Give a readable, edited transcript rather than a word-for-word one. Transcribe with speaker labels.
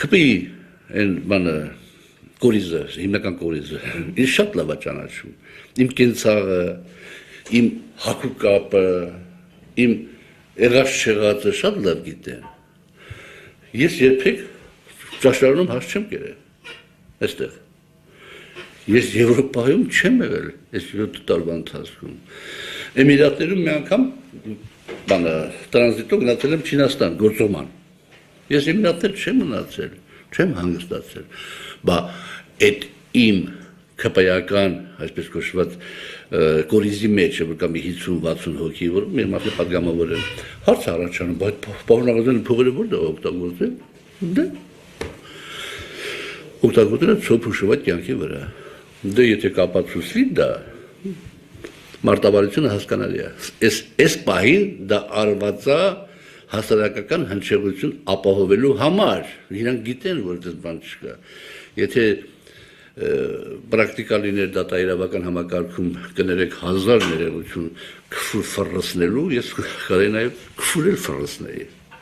Speaker 1: Քպի են բանը կորիզը, հիմնական կորիզը, ինձ շատ լավ է ճանաչում, իմ կենցաղը, իմ հագուկապը, իմ եղած չեղածը շատ լավ գիտեն, ես երբեք ճաշարանում հաց չեմ կերել, այստեղ, ես Եվրոպայում չեմ եղել, այս 7 տարվա ընթացքում, Էմիրատներում մի անգամ տրանզիտով գնացել եմ Չինաստան, գործոման, ես Էմիրատներ չեմ մնացել, չեմ հանգստացել, բա այդ իմ քպայական, այսպես կոչված կորիզի մեջ, որ կա մի 50-60 հոգի, որ մեր մարդը պատգամավոր են, հարց առաջանում, բայց պարոնագազան փողերը որտեղ օգտագործել, դե օգտագործել ցոփ ու շվայտ կյանքի վրա, դե եթե կապացուցվի դա, մարտավարությունը հասկանալի է, այս պահին դա արված է հասարակական հնչեղություն ապահովելու համար, իրանք գիտեն, որ դες բան չկա, եթե պրակտիկա լիներ դատաիրավական համակարգում կներեք 1000 ներողություն քֆուր ֆռռացնելու, ես կարեի նաև քֆուր էլ ֆռռացնեի